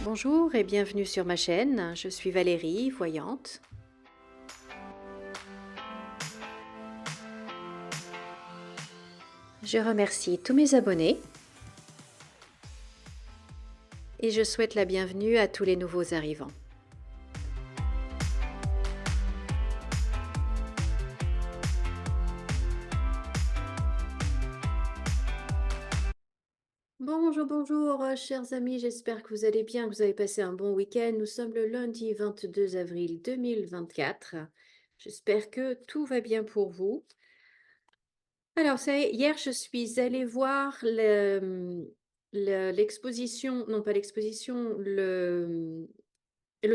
Bonjour et bienvenue sur ma chaîne, je suis Valérie, voyante. Je remercie tous mes abonnés et je souhaite la bienvenue à tous les nouveaux arrivants. Bonjour, chers amis, j'espère que vous allez bien, que vous avez passé un bon week-end. Nous sommes le lundi 22 avril 2024. J'espère que tout va bien pour vous. Alors, ça y est, hier, je suis allée voir l'exposition, non pas l'exposition, le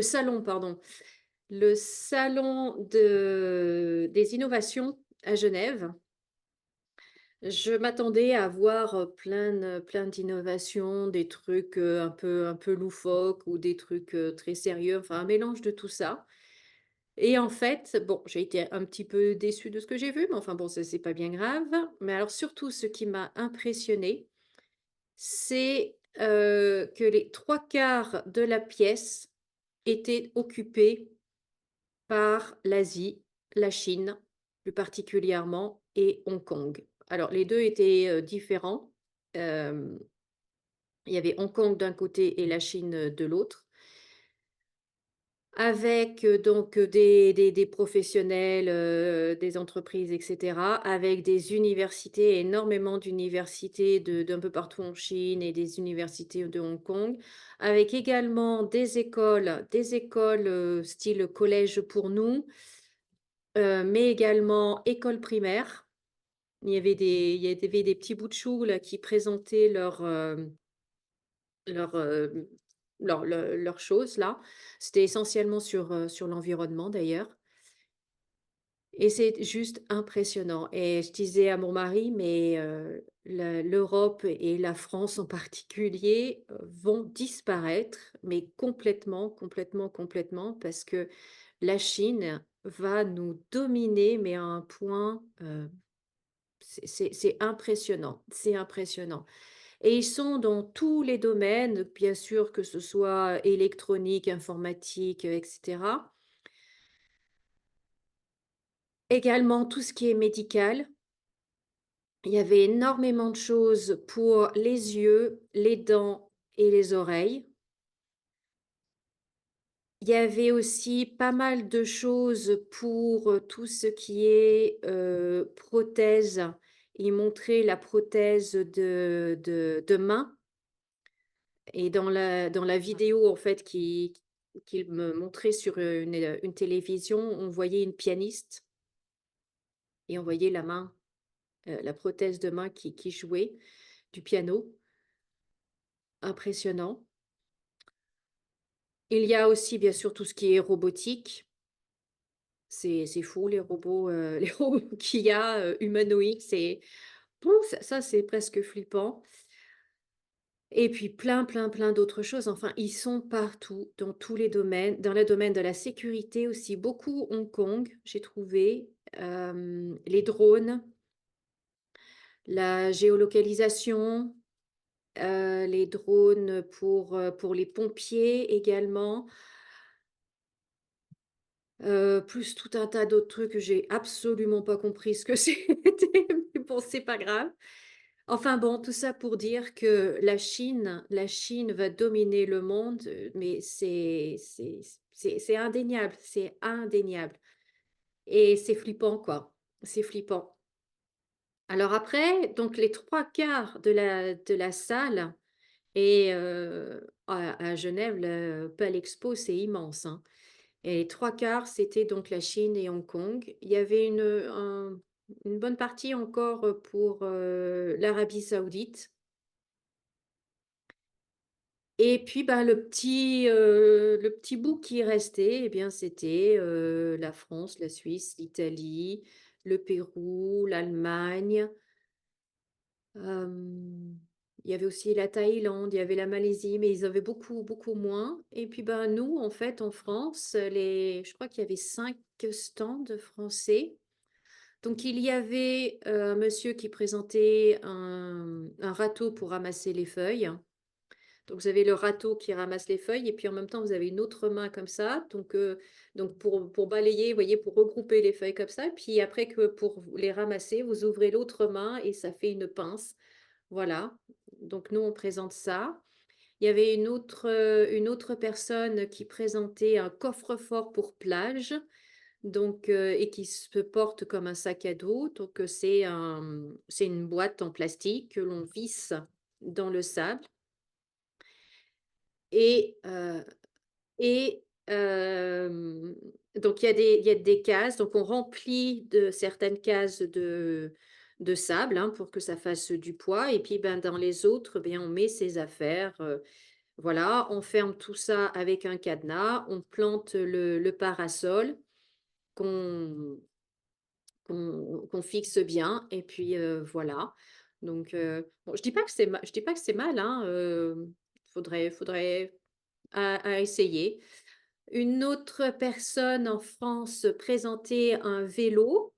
salon, pardon, le salon des innovations à Genève. Je m'attendais à voir plein d'innovations, des trucs un peu loufoques ou des trucs très sérieux, enfin un mélange de tout ça. Et en fait, bon, j'ai été un petit peu déçue de ce que j'ai vu, mais enfin bon, ça c'est pas bien grave. Mais alors surtout, ce qui m'a impressionnée, c'est que les trois quarts de la pièce étaient occupés par l'Asie, la Chine plus particulièrement et Hong Kong. Alors les 2 étaient, différents. Hem, il y avait Hong Kong d'un côté et la Chine, de l'autre, avec, donc, des professionnels, des entreprises et cetera, avec des universités, énormément d'universités d'un peu partout en Chine et des universités de Hong Kong, avec également des écoles, style collège pour nous, mais également école primaire. Il y avait des petits bouts de chou là qui présentaient leurs, hem, leurs choses là. C'était essentiellement sur l'environnement d'ailleurs et c'est juste impressionnant et je disais à mon mari: «Mais l'Europe et la France en particulier, vont disparaître, mais complètement, complètement, complètement parce que la Chine va nous dominer mais à un point, c'est impressionnant, c'est impressionnant et ils sont dans tous les domaines, bien sûr, que ce soit électronique, informatique, et cetera. Également tout ce qui est médical. Il y avait énormément de choses pour les yeux, les dents et les oreilles. Il y avait aussi pas mal de choses pour, tout ce qui est, prothèse. Ils montraient la prothèse de main. Et dans la vidéo, en fait, qu'il me montrait sur, une télévision, on voyait une pianiste et on voyait la main, la prothèse de main qui jouait du piano. Impressionnant. Il y a aussi, bien sûr, tout ce qui est robotique. C'est fou les robots, les robots qu'il y a, humanoïdes, c'est pouf, ça c'est presque flippant. Et puis plein, plein, plein d'autres choses. Enfin, ils sont partout, dans tous les domaines. Dans le domaine de la sécurité aussi, beaucoup Hong Kong, j'ai trouvé. Les drones, la géolocalisation, les drones pour les pompiers également, plus tout un tas d'autres trucs que j'ai absolument pas compris ce que c'était, mais bon, c'est pas grave. Enfin bon, tout ça pour dire que la Chine va dominer le monde, mais c'est indéniable, c'est indéniable et c'est flippant, quoi. C'est flippant. Alors après, donc les trois quarts de la salle et à Genève, le Palexpo, c'est immense, hein, et les trois quarts, c'était donc la Chine et Hong Kong. Il y avait une bonne partie encore, pour, l'Arabie Saoudite. Et puis, bah, le petit bout qui restait, eh bien, c'était, la France, la Suisse, l'Italie, le Pérou, l'Allemagne, hem, il y avait aussi la Thaïlande, il y avait la Malaisie, mais ils avaient beaucoup, beaucoup moins. Et puis, ben, nous, en fait, en France, je crois qu'il y avait 5 stands français. Donc il y avait, un monsieur qui présentait un râteau pour ramasser les feuilles. Donc, vous avez le râteau qui ramasse les feuilles et puis en même temps, vous avez une autre main comme ça. Donc pour balayer, vous voyez, pour regrouper les feuilles comme ça. Puis après que pour les ramasser, vous ouvrez l'autre main et ça fait une pince. Voilà. Donc nous, on présente ça. Il y avait une autre personne qui présentait un coffre-fort pour plage, donc, et qui se porte comme un sac à dos. Donc, c'est une boîte en plastique que l'on visse dans le sable et, et donc il y a des cases. Donc, on remplit de certaines cases de sable hein, pour que ça fasse du poids. Et puis, ben, dans les autres, ben, on met ses affaires. Voilà, on ferme tout ça avec un cadenas, on plante le parasol qu'on qu'on fixe bien et puis, voilà. Donc, bon, je dis pas que c'est mal, hein, faudrait à essayer. Une autre personne en France présentait un vélo,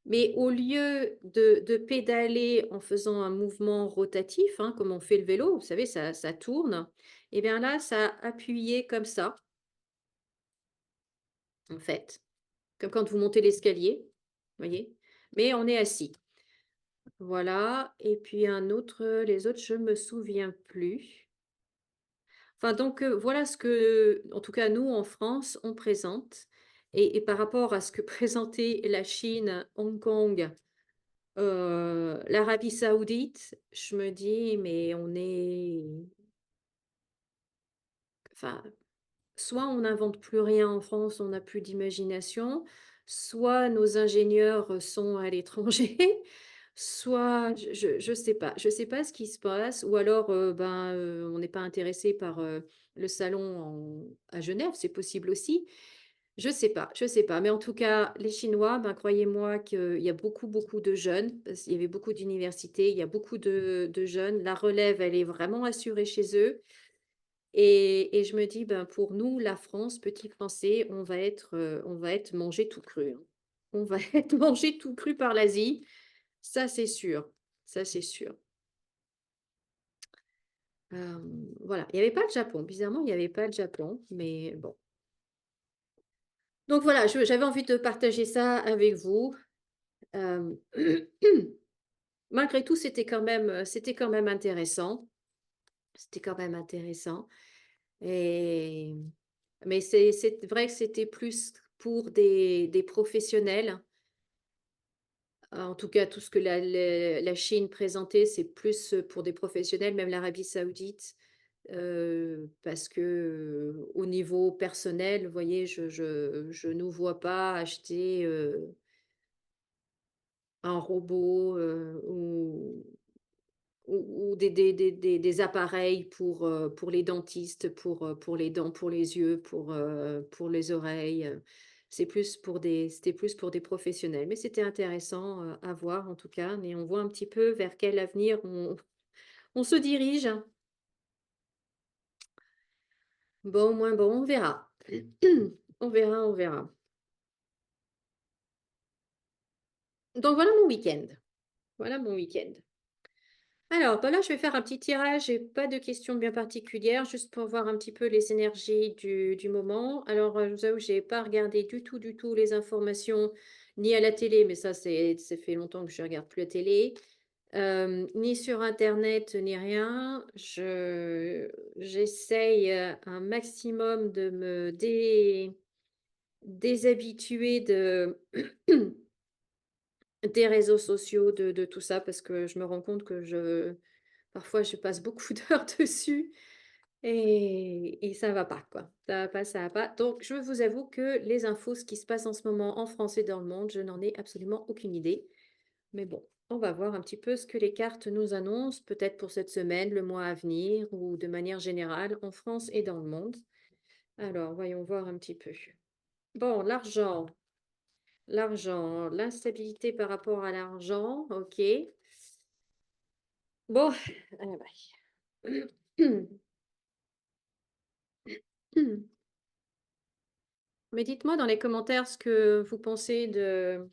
mais au lieu de pédaler en faisant un mouvement rotatif, hein, comme on fait le vélo, vous savez, ça tourne, et bien là, ça appuyait comme ça, en fait, comme quand vous montez l'escalier, voyez? Mais on est assis. Voilà, et puis un autre, les autres, je me souviens plus. Enfin donc, voilà ce que, en tout cas nous en France, on présente et par rapport à ce que présentait la Chine, Hong Kong, l'Arabie Saoudite, je me dis: «Mais on est» enfin, soit on n'invente plus rien en France, on n'a plus d'imagination, soit nos ingénieurs, sont à l'étranger, soit je sais pas ce qui se passe ou alors, ben, on n'est pas intéressé par, le salon à Genève, c'est possible aussi. Je sais pas, mais en tout cas, les Chinois, ben, croyez-moi qu'il y a beaucoup, beaucoup de jeunes, parce qu'il y avait beaucoup d'universités, il y a beaucoup de jeunes. La relève, elle est vraiment assurée chez eux et je me dis, ben, pour nous, la France, petits Français, on va être mangé tout cru, hein. On va être mangé tout cru par l'Asie, ça c'est sûr, ça c'est sûr. Voilà, il y avait pas le Japon, bizarrement, il n'y avait pas le Japon, mais bon. Donc voilà, je j'avais envie de partager ça avec vous. Hem, malgré tout, c'était quand même intéressant. C'était quand même intéressant et mais c'est vrai que c'était plus pour des professionnels. En tout cas, tout ce que la Chine présentait, c'est plus, pour des professionnels, même l'Arabie Saoudite, parce que, au niveau personnel, vous voyez, je nous vois pas acheter, un robot, ou des appareils pour les dentistes, pour les dents, pour les yeux, pour les oreilles, c'était plus pour des professionnels. Mais c'était intéressant, à voir en tout cas, mais on voit un petit peu vers quel avenir on se dirige. Bon, moins bon, on verra. On verra, on verra. Donc voilà mon week-end. Voilà mon week-end. Alors, bah là, je vais faire un petit tirage. J'ai pas de questions bien particulières, juste pour voir un petit peu les énergies du moment. Alors, je vous avoue, j'ai pas regardé du tout les informations, ni à la télé, mais ça fait longtemps que je regarde plus la télé, ni sur Internet, ni rien. J'essaye un maximum de me déshabituer des réseaux sociaux, de tout ça, parce que je me rends compte que parfois, je passe beaucoup d'heures dessus et ça va pas, quoi. Ça va pas, ça va pas. Donc je vous avoue que les infos, ce qui se passe en ce moment en France et dans le monde, je n'en ai absolument aucune idée. Mais bon, on va voir un petit peu ce que les cartes nous annoncent, peut-être pour cette semaine, le mois à venir ou de manière générale en France et dans le monde. Alors, voyons voir un petit peu. Bon, l'argent, l'instabilité par rapport à l'argent, OK. Bon, ah bah. Mais dites-moi dans les commentaires ce que vous pensez de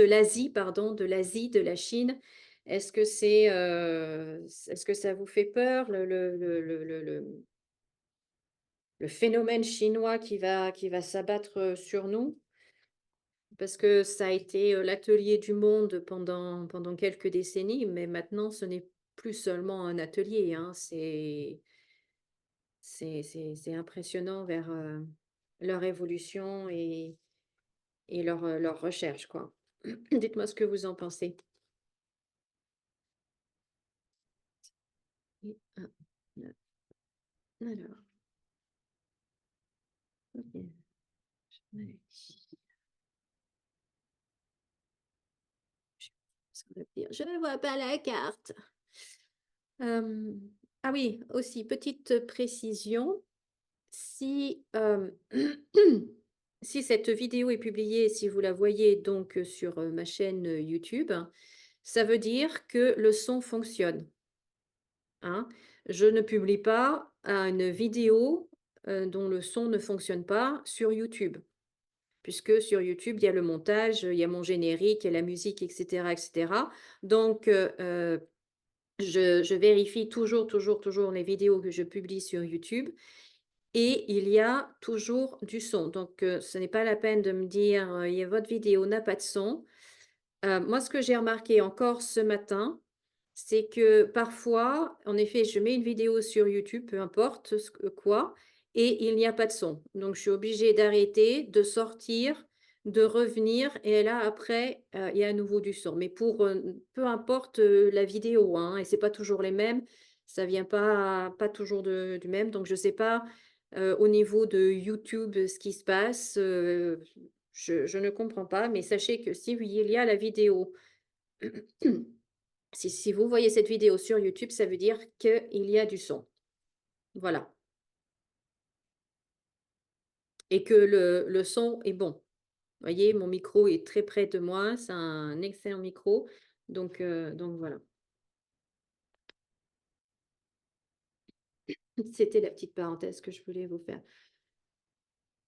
l'Asie, pardon, de l'Asie, de la Chine. Est-ce que ça vous fait peur, le phénomène chinois qui va s'abattre sur nous? Parce que ça a été l'atelier du monde pendant quelques décennies, mais maintenant ce n'est plus seulement un atelier, hein, c'est impressionnant vers leur évolution et leur recherche, quoi. Dites-moi ce que vous en pensez. Et alors, ok. Ouais. Ce qu'on va dire, je ne vois pas la carte. Ah oui, aussi, petite précision, si, si cette vidéo est publiée, si vous la voyez donc sur ma chaîne YouTube, ça veut dire que le son fonctionne, hein. Je ne publie pas une vidéo dont le son ne fonctionne pas sur YouTube. Puisque sur YouTube, il y a le montage, il y a mon générique, il y a la musique, et cetera, et cetera. Donc, je vérifie toujours les vidéos que je publie sur YouTube et il y a toujours du son. Donc, ce n'est pas la peine de me dire, «Il y a votre vidéo n'a pas de son». Moi, ce que j'ai remarqué encore ce matin, c'est que parfois, en effet, je mets une vidéo sur YouTube, peu importe quoi, et il n'y a pas de son. Donc, je suis obligée d'arrêter, de sortir, de revenir, et là, après, il y a à nouveau du son. Mais pour peu importe la vidéo, hein, et c'est pas toujours les mêmes, ça vient pas toujours du même. Donc, je sais pas au niveau de YouTube ce qui se passe. Je ne comprends pas, mais sachez que si oui, il y a la vidéo, si vous voyez cette vidéo sur YouTube, ça veut dire qu'il y a du son. Voilà. Et que le son est bon. Vous voyez, mon micro est très près de moi, c'est un excellent micro. Donc voilà. C'était la petite parenthèse que je voulais vous faire.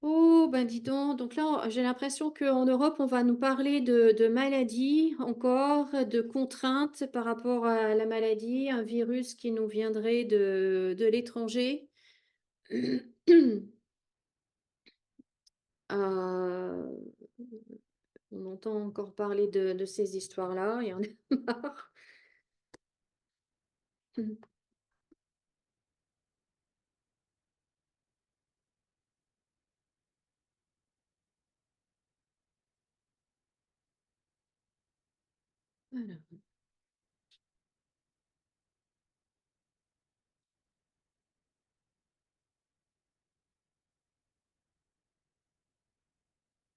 Oh, ben dis donc là, j'ai l'impression qu'en Europe, on va nous parler de maladies encore, de contraintes par rapport à la maladie, un virus qui nous viendrait de l'étranger. Euh, on entend encore parler de ces histoires-là et on est marre. Voilà.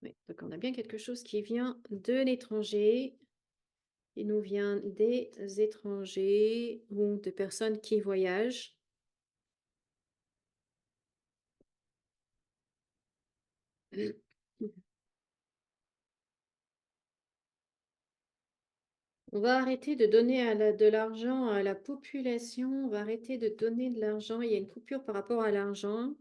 Oui, donc on a bien quelque chose qui vient de l'étranger, qui nous vient des étrangers ou de personnes qui voyagent. On va arrêter de donner de l'argent à la population. On va arrêter de donner de l'argent. Il y a une coupure par rapport à l'argent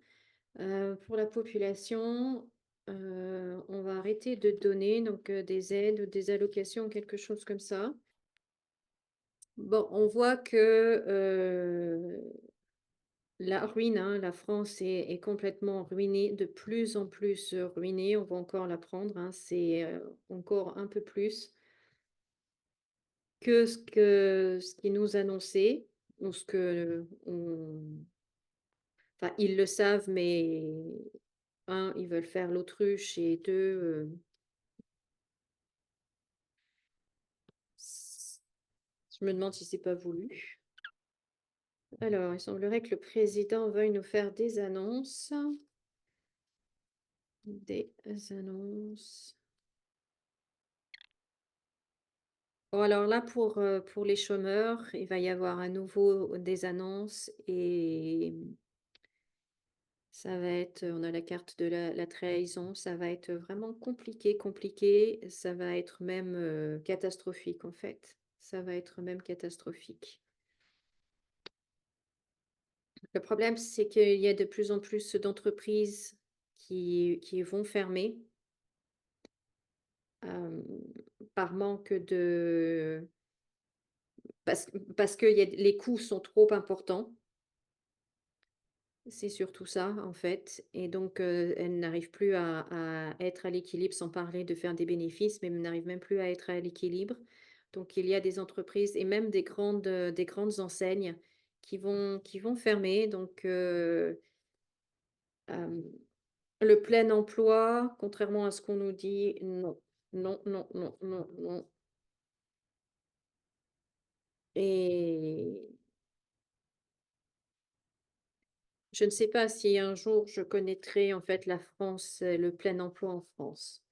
pour la population. On va arrêter de donner donc des aides ou des allocations, quelque chose comme ça. Bon, on voit que la ruine, hein, la France est complètement ruinée, de plus en plus ruinée. On va encore l'apprendre, hein, c'est encore un peu plus que ce qui nous annonçait, ou ce que enfin, ils le savent, mais un, ils veulent faire l'autruche, et deux, je me demande si c'est pas voulu. Alors, il semblerait que le président veuille nous faire des annonces. Des annonces. Bon, alors là, pour les chômeurs, il va y avoir à nouveau des annonces et ça va être, on a la carte de la trahison, ça va être vraiment compliqué, ça va être même catastrophique en fait. Ça va être même catastrophique. Le problème, c'est qu'il y a de plus en plus d'entreprises qui vont fermer par manque parce que les coûts sont trop importants. C'est surtout ça, en fait, et donc elle n'arrive plus à être à l'équilibre, sans parler de faire des bénéfices, mais elle n'arrive même plus à être à l'équilibre. Donc il y a des entreprises et même des grandes enseignes qui vont fermer. Donc hem, le plein emploi, contrairement à ce qu'on nous dit, non. Non, non, non, non, non, et je ne sais pas si un jour je connaîtrai, en fait, la France, le plein emploi en France.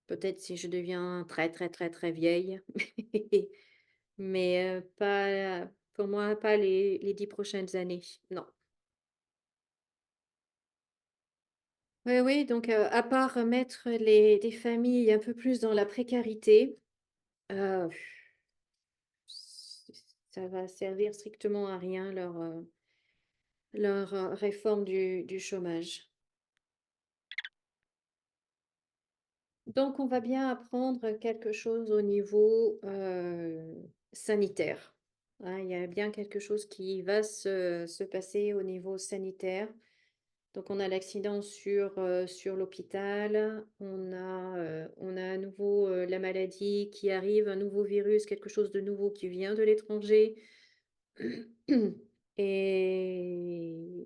Peut-être si je deviens très, très, très, très vieille, mais pas pour moi, pas les 10 prochaines années, non. Oui, oui, donc à part mettre les familles un peu plus dans la précarité, heu, ç ça va servir strictement à rien leur réforme du chômage. Donc on va bien apprendre quelque chose au niveau, sanitaire. Hein, il y a bien quelque chose qui va se passer au niveau sanitaire. Donc on a l'accident sur l'hôpital, on a à nouveau, la maladie qui arrive, un nouveau virus, quelque chose de nouveau qui vient de l'étranger. Et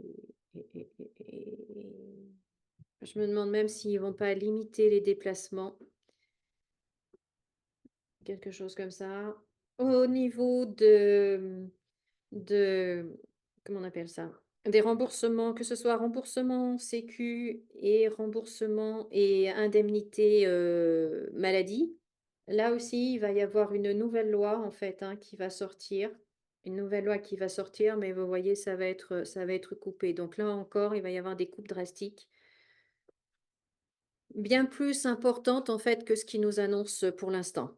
et je me demande même s'ils vont pas limiter les déplacements. Quelque chose comme ça. Au niveau de comment on appelle ça? Des remboursements, que ce soit remboursement sécu et remboursement et indemnité, maladie. Là aussi, il va y avoir une nouvelle loi en fait, hein, qui va sortir. Une nouvelle loi qui va sortir, mais vous voyez, ça va être coupé. Donc là encore, il va y avoir des coupes drastiques, bien plus importantes en fait que ce qu'ils nous annoncent pour l'instant.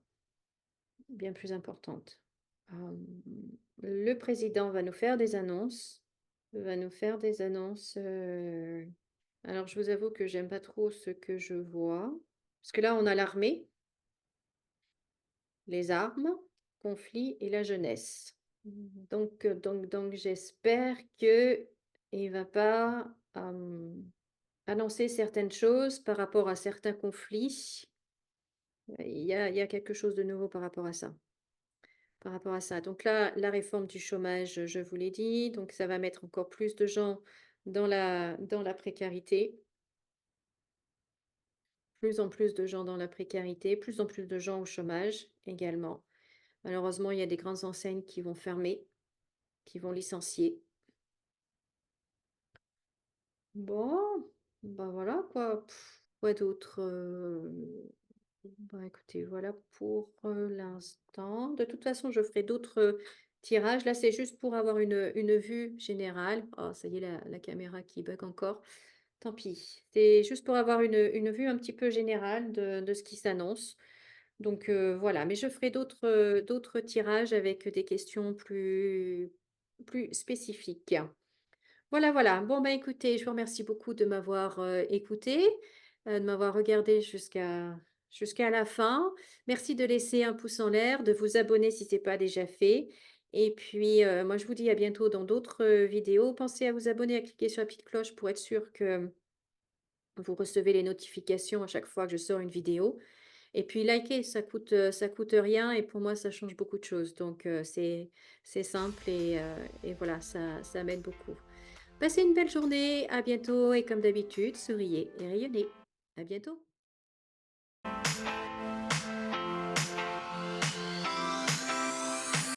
Bien plus importante. Le président va nous faire des annonces, alors je vous avoue que j'aime pas trop ce que je vois. Parce que là, on a l'armée, les armes, conflits et la jeunesse. Donc j'espère que il va pas, annoncer certaines choses par rapport à certains conflits. Il y a quelque chose de nouveau par rapport à ça. Par rapport à ça. Donc là, la réforme du chômage, je vous l'ai dit, donc ça va mettre encore plus de gens dans la précarité, plus en plus de gens dans la précarité, plus en plus de gens au chômage également. Malheureusement, il y a des grandes enseignes qui vont fermer, qui vont licencier. Bon, bah voilà quoi. Quoi d'autre? Bah écoutez, voilà pour l'instant. De toute façon, je ferai d'autres tirages. Là, c'est juste pour avoir une vue générale. Oh, ça y est, la caméra qui bug encore. Tant pis. C'est juste pour avoir une vue un petit peu générale de ce qui s'annonce. Donc voilà, mais je ferai d'autres tirages avec des questions plus spécifiques. Voilà, voilà. Bon, bah, écoutez, je vous remercie beaucoup de m'avoir, écoutée, de m'avoir regardé jusqu'à la fin. Merci de laisser un pouce en l'air, de vous abonner si ce n'est pas déjà fait, et puis, moi, je vous dis à bientôt dans d'autres, vidéos. Pensez à vous abonner, à cliquer sur la petite cloche pour être sûr que vous recevez les notifications à chaque fois que je sors une vidéo, et puis liker, ça coûte rien et pour moi, ça change beaucoup de choses. Donc, c'est simple et voilà, ça m'aide beaucoup. Passez une belle journée, à bientôt et comme d'habitude, souriez et rayonnez. À bientôt.